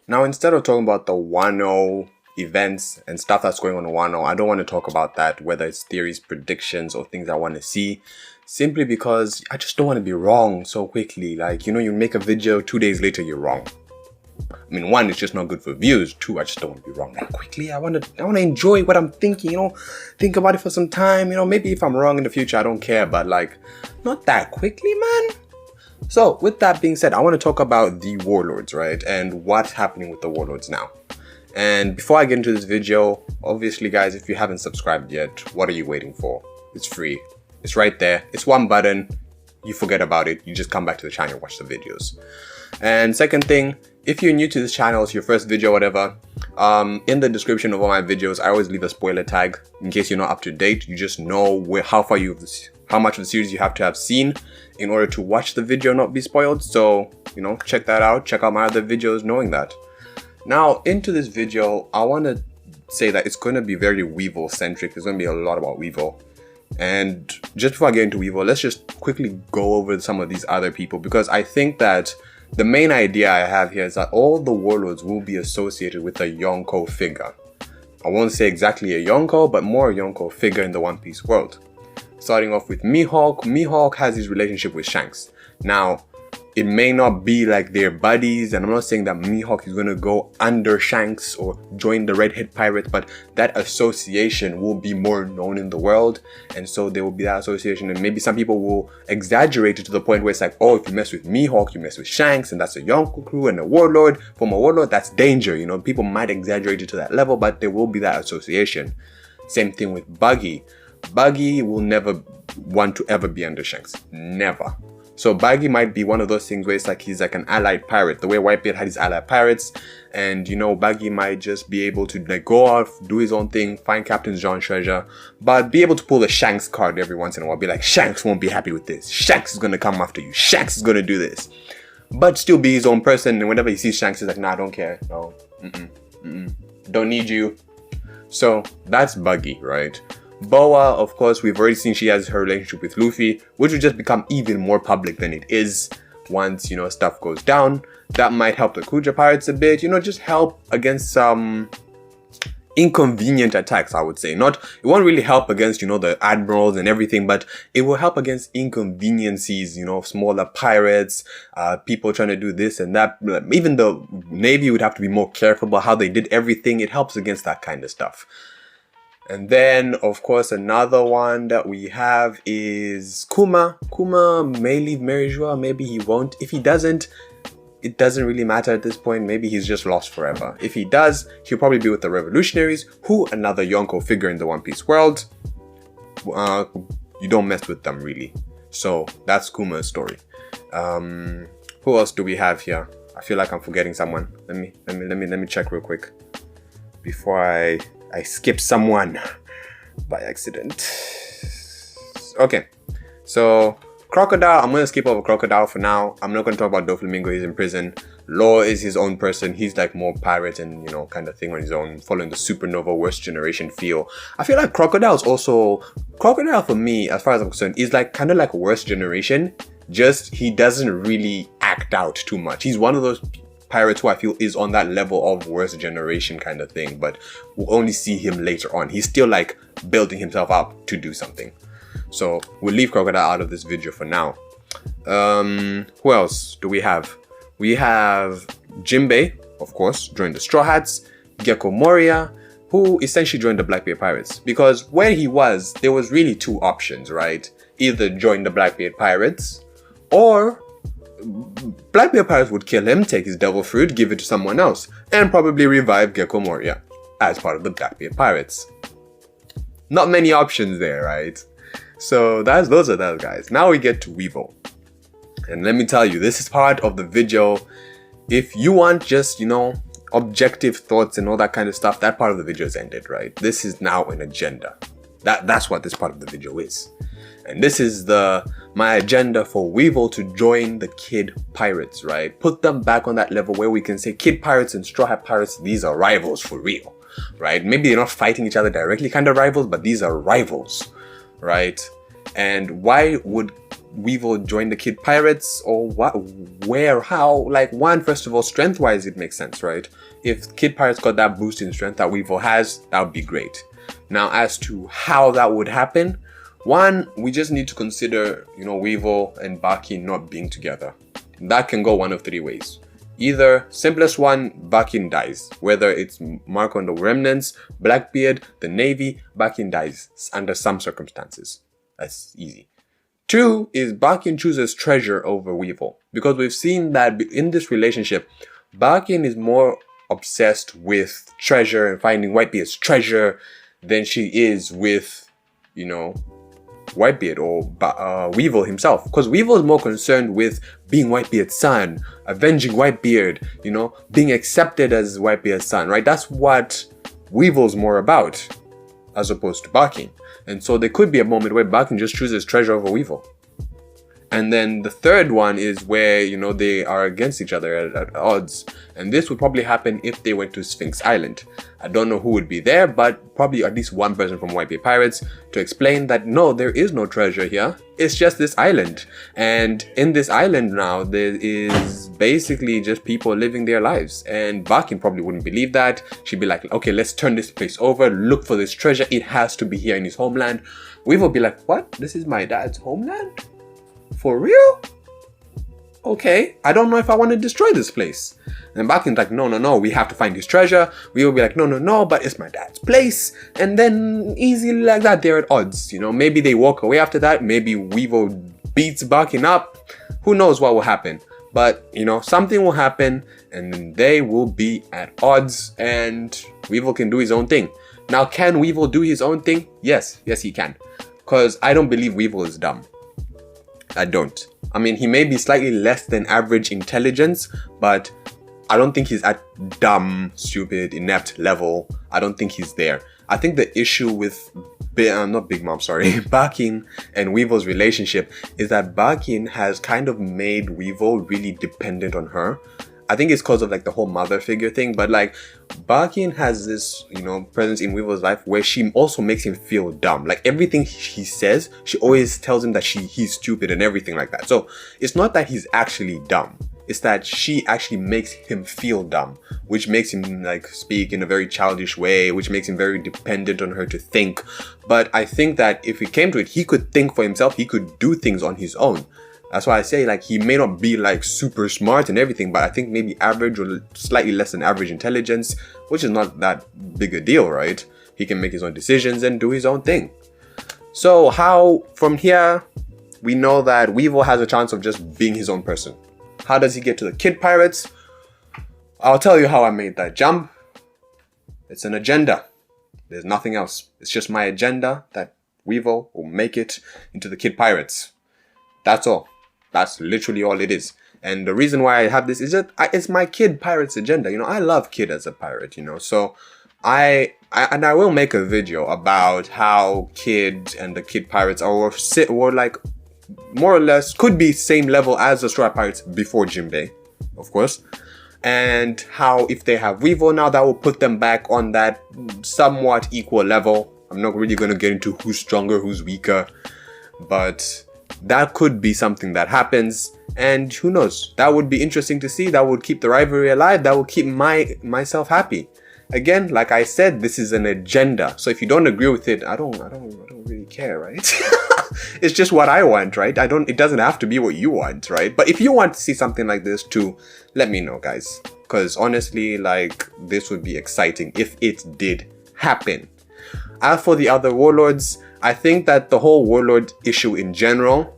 Now, instead of talking about the Wano events and stuff that's going on in Wano, I don't want to talk about that, whether it's theories, predictions, or things I want to see, simply because I just don't want to be wrong so quickly. Like, you make a video, 2 days later, you're wrong. I mean, one, it's just not good for views. Two, I just don't want to be wrong that quickly. I want to enjoy what I'm thinking, think about it for some time, maybe if I'm wrong in the future, I don't care, but like, not that quickly, man. So with that being said, I want to talk about the Warlords, right? And what's happening with the Warlords now. And before I get into this video, obviously guys, if you haven't subscribed yet, what are you waiting for? It's free. It's right there. It's one button. You forget about it. You just come back to the channel and watch the videos. And second thing, if you're new to this channel, it's your first video, whatever, in the description of all my videos, I always leave a spoiler tag in case you're not up to date. You just know how much of the series you have to have seen in order to watch the video and not be spoiled. So, check that out. Check out my other videos knowing that. Now, into this video, I want to say that it's going to be very Weevil centric. There's going to be a lot about Weevil. And just before I get into Weevil, let's just quickly go over some of these other people, because I think that the main idea I have here is that all the Warlords will be associated with a Yonko figure. I won't say exactly a Yonko, but more a Yonko figure in the One Piece world. Starting off with Mihawk. Mihawk has his relationship with Shanks. Now, it may not be like they're buddies, and I'm not saying that Mihawk is going to go under Shanks or join the Redhead Pirates, but that association will be more known in the world, and so there will be that association, and maybe some people will exaggerate it to the point where it's like, oh, if you mess with Mihawk, you mess with Shanks, and that's a Yonko crew and a Warlord. From a Warlord, that's danger, people might exaggerate it to that level, but there will be that association. Same thing with Buggy. Buggy will never want to ever be under Shanks. Never. So Buggy might be one of those things where it's like he's like an allied pirate, the way Whitebeard had his allied pirates, and Buggy might just be able to like go off, do his own thing, find Captain John's treasure, but be able to pull the Shanks card every once in a while. Be like, Shanks won't be happy with this. Shanks is gonna come after you. Shanks is gonna do this, but still be his own person. And whenever he sees Shanks, he's like, nah, I don't care. No, don't need you. So that's Buggy, right? Boa, of course, we've already seen she has her relationship with Luffy, which will just become even more public than it is once, stuff goes down. That might help the Kuja pirates a bit, just help against some inconvenient attacks, I would say. It won't really help against, the admirals and everything, but it will help against inconveniencies, smaller pirates, people trying to do this and that. Even the Navy would have to be more careful about how they did everything. It helps against that kind of stuff. And then, of course, another one that we have is Kuma. Kuma may leave Marijua, maybe he won't. If he doesn't, it doesn't really matter at this point. Maybe he's just lost forever. If he does, he'll probably be with the Revolutionaries, who another Yonko figure in the One Piece world. You don't mess with them, really. So that's Kuma's story. Who else do we have here? I feel like I'm forgetting someone. Let me check real quick before I skip someone by accident. Okay, so Crocodile, I'm going to skip over Crocodile for now. I'm not going to talk about Doflamingo, he's in prison. Law is his own person. He's like more pirate and, kind of thing on his own, following the Supernova Worst Generation feel. I feel like Crocodile for me, as far as I'm concerned, is like kind of like Worst Generation. Just, he doesn't really act out too much. He's one of those pirates who I feel is on that level of Worst Generation kind of thing, but we'll only see him later on. He's still like building himself up to do something. So we'll leave Crocodile out of this video for now. Who else do we have? We have Jinbe, of course, joined the Straw Hats. Gecko Moria, who essentially joined the Blackbeard Pirates. Because where he was, there was really two options, right? Either join the Blackbeard Pirates, or Blackbeard Pirates would kill him, take his devil fruit, give it to someone else, and probably revive Gecko Moria as part of the Blackbeard Pirates. Not many options there, right? So those are those guys. Now we get to Weevil. And let me tell you, this is part of the video. If you want just, objective thoughts and all that kind of stuff, that part of the video is ended, right? This is now an agenda. That's what this part of the video is. And this is my agenda for Weevil to join the Kid Pirates, right? Put them back on that level where we can say Kid Pirates and Straw Hat Pirates, these are rivals for real, right? Maybe they're not fighting each other directly, kind of rivals, but these are rivals, right? And why would Weevil join the Kid Pirates, or what, where, how? Like, one, first of all, strength-wise, it makes sense, right? If Kid Pirates got that boost in strength that Weevil has, that would be great. Now, as to how that would happen, one, we just need to consider, you know, Weevil and Baki not being together. That can go one of three ways. Either, simplest one, Bakin dies. Whether it's Marco and the Remnants, Blackbeard, the Navy, Bakin dies under some circumstances. That's easy. Two is Bakin chooses treasure over Weevil. Because we've seen that in this relationship, Bakin is more obsessed with treasure and finding Whitebeard's treasure than she is with, you know, Whitebeard or Weevil himself. Because Weevil is more concerned with being Whitebeard's son, avenging Whitebeard, you know, being accepted as Whitebeard's son, right? That's what Weevil's more about, as opposed to Bakin. And so there could be a moment where Bakin just chooses treasure over Weevil. And then the third one is where, you know, they are against each other at odds. And this would probably happen if they went to Sphinx Island. I don't know who would be there, but probably at least one person from Whitebeard Pirates to explain that no, there is no treasure here. It's just this island. And in this island now, there is basically just people living their lives. And Bakin probably wouldn't believe that. She'd be like, okay, let's turn this place over, look for this treasure. It has to be here in his homeland. Weevil would be like, what? This is my dad's homeland? For real? Okay, I don't know if I want to destroy this place. And Bakin's like, no, we have to find his treasure. We will be like, no, but it's my dad's place. And then easily like that, they're at odds. You know, maybe they walk away after that. Maybe Weevil beats Bakin up. Who knows what will happen? But, you know, something will happen and then they will be at odds and Weevil can do his own thing. Now, can Weevil do his own thing? Yes, he can. Because I don't believe Weevil is dumb. I don't. I mean, he may be slightly less than average intelligence, but I don't think he's at dumb, stupid, inept level. I don't think he's there. I think the issue with Bakin and Weevil's relationship is that Bakin has kind of made Weevil really dependent on her. I think it's because of like the whole mother figure thing, but like Bakin has this, you know, presence in Weevil's life where she also makes him feel dumb. Like everything he says, she always tells him that he's stupid and everything like that. So it's not that he's actually dumb. It's that she actually makes him feel dumb, which makes him like speak in a very childish way, which makes him very dependent on her to think. But I think that if it came to it, he could think for himself. He could do things on his own. That's why I say, like, he may not be like super smart and everything, but I think maybe average or slightly less than average intelligence, which is not that big a deal, right? He can make his own decisions and do his own thing. So how, from here, we know that Weevil has a chance of just being his own person. How does he get to the Kid Pirates? I'll tell you how I made that jump. It's an agenda. There's nothing else. It's just my agenda that Weevil will make it into the Kid Pirates. That's all. That's literally all it is. And the reason why I have this is that it's my Kid Pirates agenda. You know, I love Kid as a pirate, you know. So I will make a video about how Kid and the Kid Pirates were like more or less could be same level as the Straw Pirates before Jinbe, of course. And how if they have Weevil now, that will put them back on that somewhat equal level. I'm not really going to get into who's stronger, who's weaker, but that could be something that happens, and who knows, that would be interesting to see. That would keep the rivalry alive. That would keep myself happy. Again, like I said, this is an agenda, so if you don't agree with it, I don't really care, right? It's just what I want, right? It doesn't have to be what you want, right? But if you want to see something like this too, let me know, guys, because honestly, like, this would be exciting if it did happen. As for the other Warlords, I think that the whole Warlord issue in general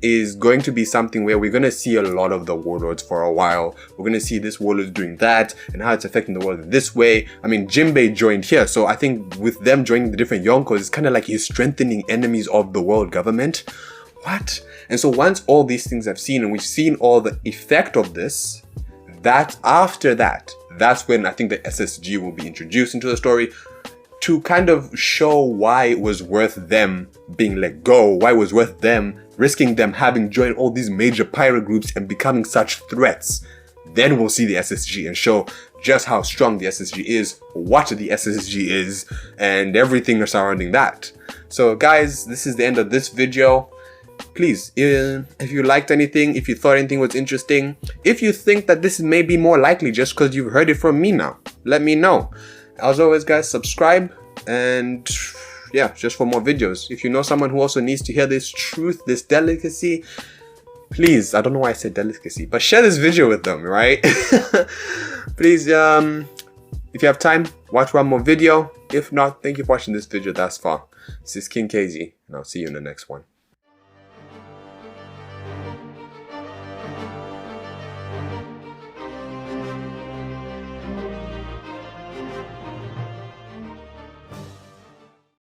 is going to be something where we're going to see a lot of the Warlords for a while. We're going to see this Warlord doing that and how it's affecting the world this way. I mean, Jinbe joined here, so I think with them joining the different Yonkos, it's kind of like he's strengthening enemies of the world government. What? And so once all these things I've seen and we've seen all the effect of this, that's when I think the SSG will be introduced into the story, to kind of show why it was worth them being let go, why it was worth them risking them having joined all these major pirate groups and becoming such threats. Then we'll see the SSG and show just how strong the SSG is, what the SSG is, and everything surrounding that. So guys, this is the end of this video. please, if you liked anything, if you thought anything was interesting, if you think that this may be more likely just because you've heard it from me now, let me know. As always, guys, subscribe, and yeah, just for more videos. If you know someone who also needs to hear this truth, this delicacy, please, I don't know why I said delicacy, but share this video with them, right? Please, if you have time, watch one more video. If not, thank you for watching this video thus far. This is King KZ, and I'll see you in the next one.